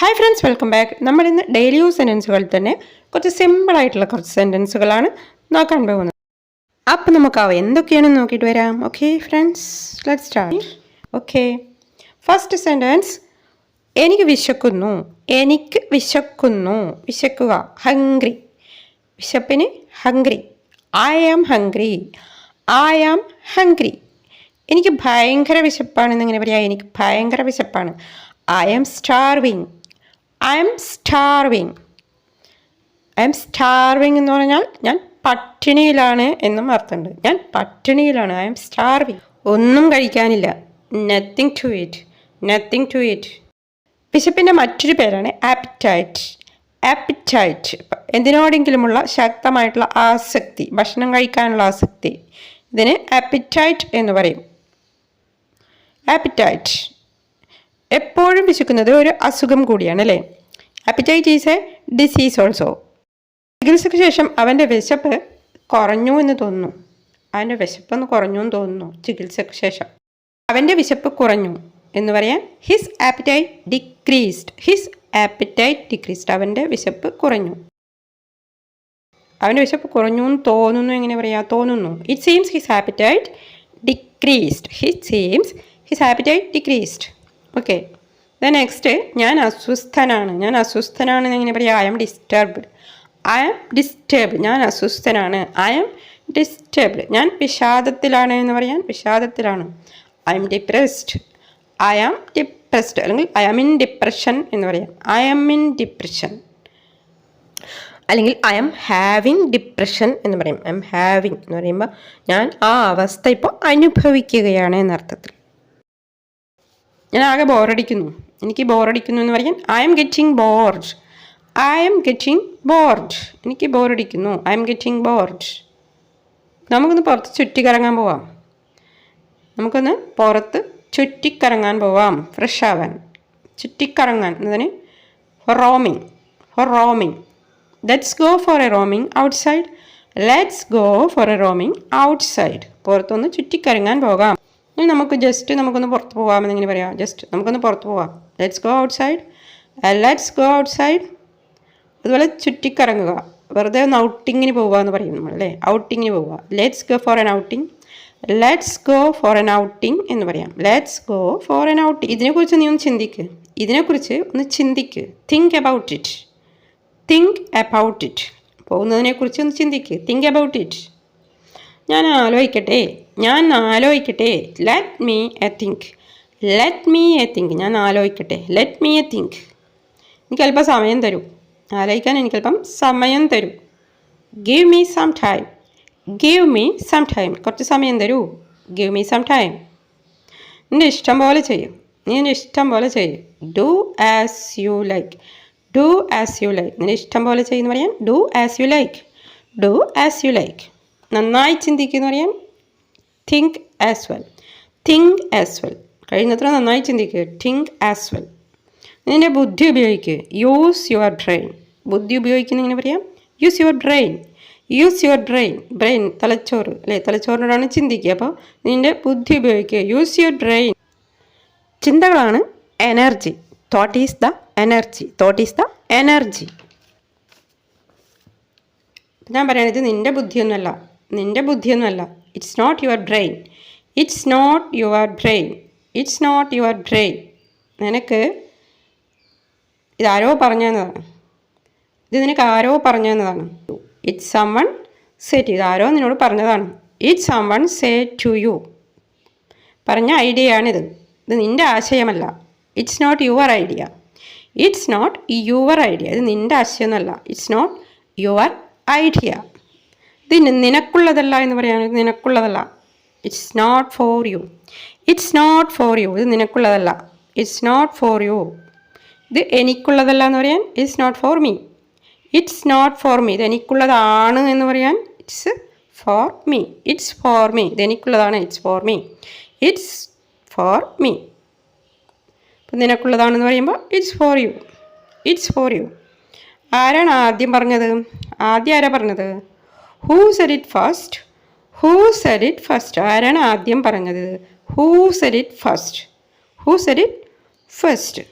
Hi friends, welcome back. നമ്മളിന്ന് daily use സെൻറ്റൻസുകളിൽ തന്നെ കുറച്ച് സിമ്പിളായിട്ടുള്ള കുറച്ച് സെൻറ്റൻസുകളാണ് നോക്കാൻ പോകുന്നത്. അപ്പം നമുക്ക് എന്തൊക്കെയാണെന്ന് നോക്കിയിട്ട് വരാം. Okay friends, let's start. Okay, first sentence, എനിക്ക് വിശക്കുന്നു. എനിക്ക് വിശക്കുന്നു, വിശക്കുക, ഹംഗ്രി. വിശപ്പിന് hungry. I am hungry. I am hungry. എനിക്ക് ഭയങ്കര വിശപ്പാണെന്ന് എങ്ങനെ പറയാം? എനിക്ക് ഭയങ്കര വിശപ്പാണ്. I am starving. I'm starving. I'm starving എന്ന് പറഞ്ഞാൽ ഞാൻ പട്ടിണിയിലാണ് എന്നും അർത്ഥമുണ്ട്. ഞാൻ പട്ടിണിയിലാണ്. I M starving. ഒന്നും കഴിക്കാനില്ല. Nothing to eat. Nothing to eat. വിശപ്പിൻ്റെ മറ്റൊരു പേരാണ് ആപ്പിറ്റൈറ്റ്. ആപ്പിറ്റൈറ്റ് എന്തിനോടെങ്കിലുമുള്ള ശക്തമായിട്ടുള്ള ആസക്തി, ഭക്ഷണം കഴിക്കാനുള്ള ആസക്തി. ഇതിന് ആപ്പിറ്റൈറ്റ് എന്ന് പറയും. ആപ്പിറ്റൈറ്റ്. എപ്പോഴും വിശക്കുന്നത് ഒരു അസുഖം കൂടിയാണ് അല്ലേ? Appetite is A disease also. ചികിത്സയ്ക്ക് ശേഷം അവൻ്റെ വിശപ്പ് കുറഞ്ഞു എന്ന് തോന്നുന്നു. അവൻ്റെ വിശപ്പൊന്ന് കുറഞ്ഞു എന്ന് തോന്നുന്നു ചികിത്സയ്ക്ക് ശേഷം. അവൻ്റെ വിശപ്പ് കുറഞ്ഞു എന്ന് പറയാൻ his appetite decreased. His appetite decreased. അവൻ്റെ വിശപ്പ് കുറഞ്ഞു. അവൻ്റെ വിശപ്പ് കുറഞ്ഞു എന്ന് തോന്നുന്നു. എങ്ങനെ പറയാം? തോന്നുന്നു. It seems his appetite decreased. It seems his appetite decreased. Okay, next, ഞാൻ അസ്വസ്ഥനാണ്. ഞാൻ അസ്വസ്ഥനാണ് എങ്ങനെ പറയാം? I'm disturbed. I'm disturbed. ഞാൻ അസ്വസ്ഥനാണ്. I'm disturbed. ഞാൻ വിഷാദത്തിലാണ് എന്ന് പറയാൻ വിഷാദത്തിലാണ്. I'm depressed. I am depressed. അല്ലെങ്കിൽ ഐ ആം ഇൻ ഡിപ്രഷൻ എന്ന് പറയാം. I am in depression. അല്ലെങ്കിൽ ഐ എം ഹാവിങ് ഡിപ്രഷൻ എന്ന് പറയും. ഐ എം ഹാവിങ് എന്ന് പറയുമ്പോൾ ഞാൻ ആ അവസ്ഥ ഇപ്പോൾ അനുഭവിക്കുകയാണ് എന്നർത്ഥത്തിൽ. ഞാൻ ആകെ ബോറടിക്കുന്നു. എനിക്ക് ബോറടിക്കുന്നു എന്ന് പറയാൻ I'm getting bored. I'm getting bored. എനിക്ക് ബോറടിക്കുന്നു. I'm getting bored. നമുക്കൊന്ന് പുറത്ത് ചുറ്റിക്കറങ്ങാൻ പോവാം. നമുക്കൊന്ന് പുറത്ത് ചുറ്റിക്കറങ്ങാൻ പോവാം. ഫ്രഷ് ആവാൻ. ചുറ്റിക്കറങ്ങാൻ എന്നതിന് roaming. Roaming. Let's go for a roaming outside. Let's go for a roaming outside. പുറത്തൊന്ന് ചുറ്റിക്കറങ്ങാൻ പോകാം. നമുക്കൊന്ന് പുറത്ത് പോകാമെന്നിങ്ങനെ പറയാം. ജസ്റ്റ് നമുക്കൊന്ന് പുറത്ത് പോവാം. Let's go outside. Let's go outside. അതുപോലെ ചുറ്റിക്കറങ്ങുക. വെറുതെ ഒന്ന് ഔട്ടിങ്ങിന് പോവുക എന്ന് പറയും നമ്മൾ അല്ലേ? ഔട്ടിങ്ങിന് പോവുക. Let's go for an outing. Let's go for an outing എന്ന് പറയാം. Let's go for an outing. ഇതിനെക്കുറിച്ച് നീ ഒന്ന് ചിന്തിക്ക്. ഇതിനെക്കുറിച്ച് ഒന്ന് ചിന്തിക്ക്. Think about it. Think about it. പോകുന്നതിനെക്കുറിച്ച് ഒന്ന് ചിന്തിക്ക്. Think about it. ഞാൻ ആലോചിക്കട്ടെ. Let me a think. Let me a think. ഞാൻ ആലോചിക്കട്ടെ. Let me a think. എനിക്കല്പം സമയം തരൂ. ആലോചിക്കാൻ എനിക്കല്പം സമയം തരൂ. Give me some time. Give me some time. കുറച്ച് സമയം തരൂ. Give me some time. നിൻ്റെ ഇഷ്ടം പോലെ ചെയ്യും. നീ നിൻ്റെ ഇഷ്ടം പോലെ ചെയ്യും. Do as you like. Do as you like. നിൻ്റെ ഇഷ്ടം പോലെ ചെയ്യുന്ന പറയാൻ do as you like. Do as you like. നന്നായി ചിന്തിക്കുന്ന പറയാൻ think as well. Think as well. കഴിയുന്നത്ര നന്നായി ചിന്തിക്കുക. Think as well. നിൻ്റെ ബുദ്ധി ഉപയോഗിക്കുക. Use your brain. ബുദ്ധി ഉപയോഗിക്കുന്ന എങ്ങനെ പറയാം? Use your brain. Use your brain. Brain തലച്ചോറ് അല്ലേ? തലച്ചോറിനോടാണ് ചിന്തിക്കുക. അപ്പോൾ നിൻ്റെ ബുദ്ധി ഉപയോഗിക്കുക. Use your brain. ചിന്തകളാണ് energy. Thought is the energy. Thought is the energy. ഞാൻ പറയണത് നിൻ്റെ ബുദ്ധിയൊന്നുമല്ല. നിൻ്റെ ബുദ്ധിയൊന്നുമല്ല. It's not your brain. It's not your brain. It's not your brain. നിനക്ക് ഇതാരോ പറഞ്ഞു തന്നതാണ്. ഇത് നിനക്ക് ആരോ പറഞ്ഞു തന്നതാണ്. It's someone set. ഇതാരോ നിന്നോട് പറഞ്ഞതാണ്. It's someone set to you. പറഞ്ഞ ഐഡിയ ആണിത്. ഇത് നിൻ്റെ ആശയമല്ല. It's not your idea. It's not your idea. ഇത് നിൻ്റെ ആശയമൊന്നുമല്ല. It's not your idea. ഇത് നിനക്കുള്ളതല്ല എന്ന് പറയുകയാണെങ്കിൽ നിനക്കുള്ളതല്ല. It's not for you. It's not for you. ഇത് നിനക്കുള്ളതല്ല. It's not for you. ഇത് എനിക്കുള്ളതല്ല എന്ന് പറയാൻ it's not for me. It's not for me. ഇത് എനിക്കുള്ളതാണ് എന്ന് പറയാൻ it's for me. It's for me. ഇത് എനിക്കുള്ളതാണ്. It's for me. It's for me. ഇപ്പം നിനക്കുള്ളതാണെന്ന് പറയുമ്പോൾ it's for you. It's for you. ആരാണ് ആദ്യം പറഞ്ഞത്? ആദ്യം ആരാ പറഞ്ഞത്? Who said it first? Who said it first. ആരാണ് ആദ്യം പറഞ്ഞത്? Who said it first? Who said it first?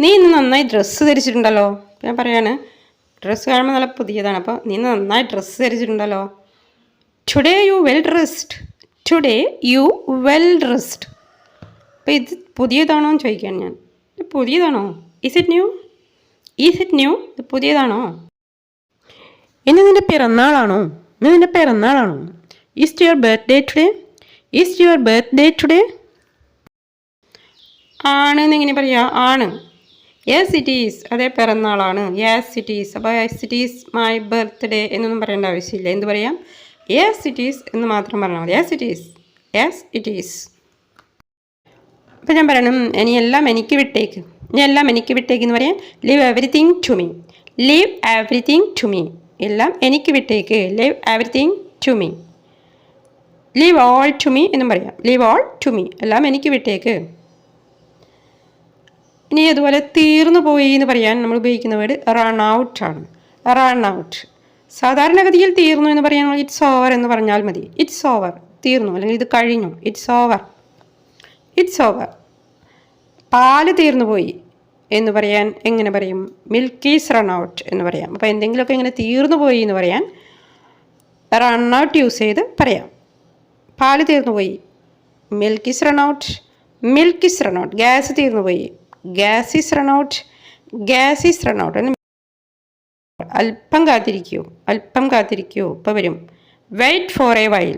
നീ ഇന്ന് നന്നായി ഡ്രസ്സ് ധരിച്ചിട്ടുണ്ടല്ലോ. ഞാൻ പറയാണ്, ഡ്രസ്സ് കാണുമ്പോൾ നല്ല പുതിയതാണ്. അപ്പോൾ നീ നന്നായി ഡ്രസ്സ് ധരിച്ചിട്ടുണ്ടല്ലോ. Today you well dressed. Today you well dressed. അപ്പോൾ ഇത് പുതിയതാണോ എന്ന് ചോദിക്കാൻ ഞാൻ. ഇത് പുതിയതാണോ? Is it new? Is it new? ഇത് പുതിയതാണോ? ഇന്ന് നിൻ്റെ പിറന്നാളാണോ? ഇന്ന് നിൻ്റെ പിറന്നാളാണോ? Is your birthday today? Is your birthday today? ആണ് എന്നെങ്ങനെ പറയാ? ആണ്. Yes it is. അതേ പിറന്നാളാണ്. Yes it is. അപ്പോൾ yes it is my birthday എന്നൊന്നും പറയേണ്ട ആവശ്യമില്ല. എന്ത് പറയാം? യെസ് ഇറ്റ് ഈസ് എന്ന് മാത്രം പറഞ്ഞാൽ മതി. Yes it is. Yes it is. അപ്പോൾ ഞാൻ പറയണം, ഇനി എല്ലാം എനിക്ക് വിട്ടേക്ക്. ഇനി എല്ലാം എനിക്ക് വിട്ടേക്ക് എന്ന് പറയാൻ leave everything to me. Leave everything to me. എല്ലാം എനിക്ക് വിട്ടേക്ക്. Leave everything to me. Leave all to me എന്നും പറയാം. Leave all to me. എല്ലാം എനിക്ക് വിട്ടേക്ക്. ഇനി അതുപോലെ തീർന്നു പോയി എന്ന് പറയാൻ നമ്മൾ ഉപയോഗിക്കുന്ന വേർഡ് റൺ ഔട്ട് ആണ്. Run out. സാധാരണഗതിയിൽ തീർന്നു എന്ന് പറയാൻ ഇറ്റ്സ് ഓവർ എന്ന് പറഞ്ഞാൽ മതി. It's over. തീർന്നു, അല്ലെങ്കിൽ ഇത് കഴിഞ്ഞു. It's over. It's over. പാല് തീർന്നു പോയി എന്ന് പറയാൻ എങ്ങനെ പറയും? മിൽക്ക് ഈസ് റൺ ഔട്ട് എന്ന് പറയാം. അപ്പോൾ എന്തെങ്കിലുമൊക്കെ ഇങ്ങനെ തീർന്നു പോയി എന്ന് പറയാൻ റൺ ഔട്ട് യൂസ് ചെയ്ത് പറയാം. പാല് തീർന്നു പോയി. Milk is run out. Milk is run out. Gas തീർന്നു പോയി. Gas is run out. Gas is run out. അല്പം കാത്തിരിക്കൂ. അല്പം കാത്തിരിക്കൂ. ഇപ്പോൾ വരും. Wait for a while.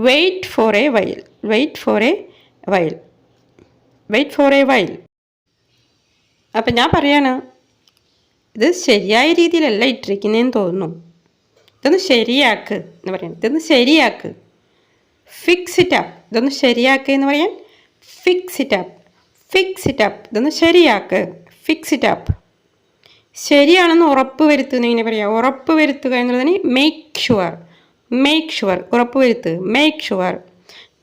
Wait for a while. Wait for a while. Wait for a while. അപ്പം ഞാൻ പറയാണ്, ഇത് ശരിയായ രീതിയിലല്ല ഇട്ടിരിക്കുന്നതെന്ന് തോന്നുന്നു. ഇതൊന്ന് ശരിയാക്ക് എന്ന് പറയാൻ. ഇതൊന്ന് ശരിയാക്ക്. Fix it up. ഇതൊന്ന് ശരിയാക്ക് എന്ന് പറയാൻ fix it up. Fix it up. ഇതൊന്ന് ശരിയാക്ക്. Fix it up. ശരിയാണെന്ന് ഉറപ്പ് വരുത്തുക എന്നിങ്ങനെ പറയാം. ഉറപ്പ് വരുത്തുക എന്നുള്ളതിന് മേക്ക് ഷുവർ. Make sure. ഉറപ്പ് വരുത്തുക. Make sure.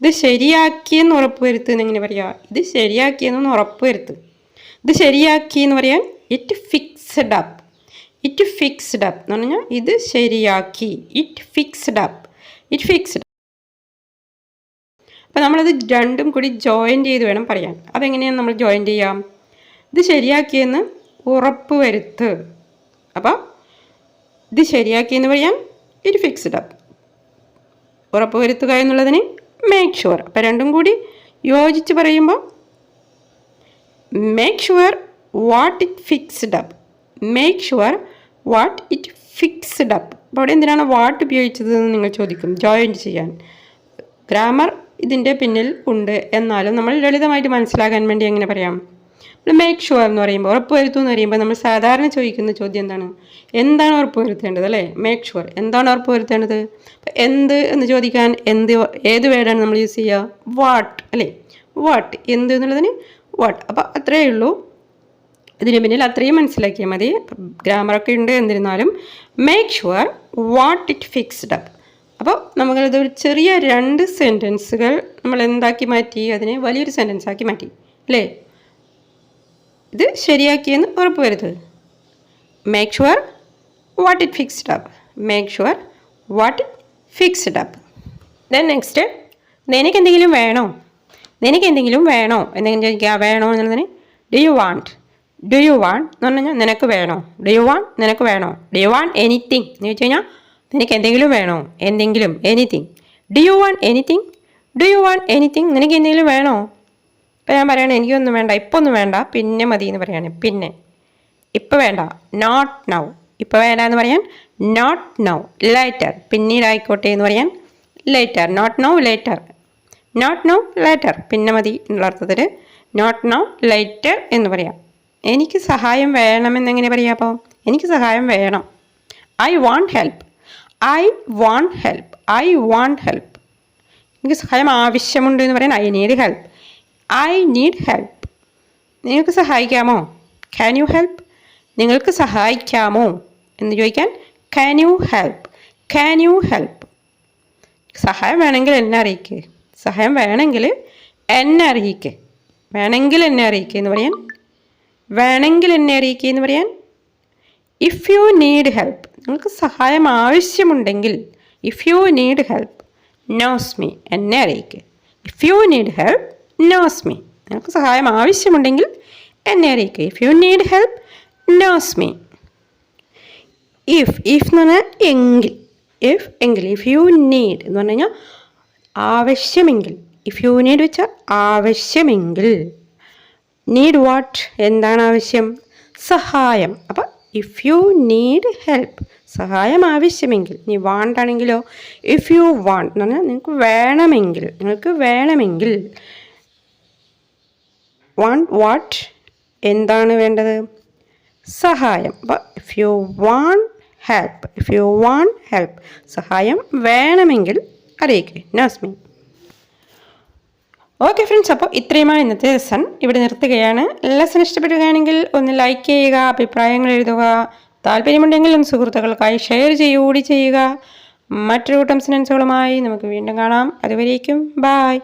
ഇത് ശരിയാക്കിയെന്ന് ഉറപ്പ് വരുത്തുക എന്നിങ്ങനെ പറയാം. ഇത് ശരിയാക്കിയെന്നൊന്ന് ഉറപ്പ് വരുത്തുക. ഇത് ശരിയാക്കി എന്ന് പറയാൻ it fixed up. It fixed up എന്ന് പറഞ്ഞാൽ ഇത് ശരിയാക്കി. It fixed up. It fixed. അപ്പോൾ നമ്മളത് രണ്ടും കൂടി ജോയിൻ ചെയ്ത് വേണം പറയാൻ. അതെങ്ങനെയാണ് നമ്മൾ ജോയിൻ ചെയ്യാം? ഇത് ശരിയാക്കിയെന്ന് ഉറപ്പ് വരുത്ത്. അപ്പോൾ ഇത് ശരിയാക്കിയെന്ന് പറയാൻ ഇറ്റ് ഫിക്സ്ഡ് അപ്പ്. ഉറപ്പ് വരുത്തുക എന്നുള്ളതിന് മേക്ക് ഷുവർ. അപ്പോൾ രണ്ടും കൂടി യോജിച്ച് പറയുമ്പോൾ make sure what it fixed up. Make sure what it fixed up. അപ്പോൾ അവിടെ എന്തിനാണ് വാട്ട് ഉപയോഗിച്ചതെന്ന് നിങ്ങൾ ചോദിക്കും. ജോയിൻ ചെയ്യാൻ ഗ്രാമർ ഇതിൻ്റെ പിന്നിൽ ഉണ്ട്. എന്നാലും നമ്മൾ ലളിതമായിട്ട് മനസ്സിലാക്കാൻ വേണ്ടി എങ്ങനെ പറയാം? മേക്ക് ഷുവർ എന്ന് പറയുമ്പോൾ, ഉറപ്പ് വരുത്തുക എന്ന് പറയുമ്പോൾ നമ്മൾ സാധാരണ ചോദിക്കുന്ന ചോദ്യം എന്താണ്? എന്താണ് ഉറപ്പ് വരുത്തേണ്ടത് അല്ലേ? Make sure. എന്താണ് ഉറപ്പ് വരുത്തേണ്ടത്? എന്ത് എന്ന് ചോദിക്കാൻ ഏത് വേർഡാണ് നമ്മൾ യൂസ് ചെയ്യുക? വാട്ട് അല്ലേ? വാട്ട്. എന്ത് എന്നുള്ളതിന് വാട്ട്. അപ്പോൾ അത്രയേ ഉള്ളൂ. ഇതിന് പിന്നിൽ അത്രയും മനസ്സിലാക്കിയാൽ മതി. ഗ്രാമറൊക്കെ ഉണ്ട്. എന്നിരുന്നാലും make sure what it fixed up. അപ്പോൾ നമുക്കത് ഒരു ചെറിയ 2 സെൻറ്റൻസുകൾ നമ്മൾ എന്താക്കി മാറ്റി? അതിനെ വലിയൊരു സെൻറ്റൻസ് ആക്കി മാറ്റി അല്ലേ? ഇത് ശരിയാക്കിയെന്ന് ഉറപ്പ് വരുത്തുക. Make sure what it fixed up. Make sure what it fixed up. Then next, നിനക്കെന്തെങ്കിലും വേണോ? നിനക്കെന്തെങ്കിലും വേണോ എന്തെങ്കിലും ചോദിക്കുക. വേണോ എന്നുള്ളതിന് do you want. Do you want എന്ന് പറഞ്ഞു കഴിഞ്ഞാൽ നിനക്ക് വേണോ. ഡു യു വാണ്ട് നിനക്ക് വേണോ. ഡു യു വാണ്ട് എനിത്തിങ് എന്ന് ചോദിച്ചു കഴിഞ്ഞാൽ നിനക്ക് എന്തെങ്കിലും വേണോ. എന്തെങ്കിലും. Anything. Do you want anything. Do you want anything. നിനക്ക് എന്തെങ്കിലും വേണോ? ഇപ്പം ഞാൻ പറയണേ എനിക്കൊന്നും വേണ്ട, ഇപ്പോൾ ഒന്നും വേണ്ട, പിന്നെ മതി എന്ന് പറയാണ്. പിന്നെ. ഇപ്പോൾ വേണ്ട. Not now. ഇപ്പോൾ വേണ്ട എന്ന് പറയാൻ നോട്ട് നൗ. ലേറ്റർ. പിന്നീടായിക്കോട്ടെ എന്ന് പറയാൻ later. Not now later. Not now later. പിന്നെ മതി എന്നുള്ള അർത്ഥത്തിൽ നോട്ട് നൗ ലേറ്റർ എന്ന് പറയാം. എനിക്ക് സഹായം വേണമെന്നെങ്ങനെ പറയാം? അപ്പോൾ എനിക്ക് സഹായം വേണം. I want help. I want help. I want help. എനിക്ക് സഹായം ആവശ്യമുണ്ട് എന്ന് പറയാൻ I need help. I need help. നിങ്ങൾക്ക് സഹായിക്കാമോ? Can you help. നിങ്ങൾക്ക് സഹായിക്കാമോ എന്ന് ചോദിക്കാൻ can you help. Can you help. സഹായം വേണമെങ്കിൽ എന്നെ അറിയിക്കുക. സഹായം വേണമെങ്കിൽ എന്നെ അറിയിക്കുക. വേണമെങ്കിൽ എന്നെ അറിയിക്കുക എന്ന് പറയാൻ വേണമെങ്കിൽ എന്നെ അറിയിക്കുക എന്ന് പറയാൻ ഇഫ് യു നീഡ് ഹെൽപ്പ്. നിങ്ങൾക്ക് സഹായം ആവശ്യമുണ്ടെങ്കിൽ if you need help knows me. എന്നെ അറിയിക്കുക. If you need help knows me. നിങ്ങൾക്ക് സഹായം ആവശ്യമുണ്ടെങ്കിൽ എന്നെ അറിയിക്കുക. If you need help knows me. If എന്ന് പറഞ്ഞാൽ എങ്കിൽ, എങ്കിൽ. ഇഫ് യു നീഡ് എന്ന് പറഞ്ഞു കഴിഞ്ഞാൽ ആവശ്യമെങ്കിൽ. ഇഫ് യു നീഡ് വെച്ചാൽ ആവശ്യമെങ്കിൽ. Need what? എന്താണ് ആവശ്യം? സഹായം. അപ്പം ഇഫ് യു നീഡ് ഹെൽപ്പ്, സഹായം ആവശ്യമെങ്കിൽ. നീ വാണ്ട് ആണെങ്കിലോ ഇഫ് യു വാണ്ട് എന്ന് പറഞ്ഞാൽ നിങ്ങൾക്ക് വേണമെങ്കിൽ. Want what? എന്താണ് വേണ്ടത്? സഹായം. അപ്പോൾ ഇഫ് യു വാണ്ട് ഹെൽപ്പ്, സഹായം വേണമെങ്കിൽ അറിയിക്കുക. നോസ്മി. ഓക്കെ ഫ്രണ്ട്സ്, അപ്പോൾ ഇത്രയുമാണ് ഇന്നത്തെ ലെസൺ. ഇവിടെ നിർത്തുകയാണ്. ലെസൺ ഇഷ്ടപ്പെടുകയാണെങ്കിൽ ഒന്ന് ലൈക്ക് ചെയ്യുക, അഭിപ്രായങ്ങൾ എഴുതുക. താല്പര്യമുണ്ടെങ്കിൽ ഒന്ന് സുഹൃത്തുക്കൾക്കായി ഷെയർ ചെയ്യുക. മറ്റൊരു കൂട്ടം സെൻറ്റൻസുകളുമായി നമുക്ക് വീണ്ടും കാണാം. അതുവരേക്കും ബായ്.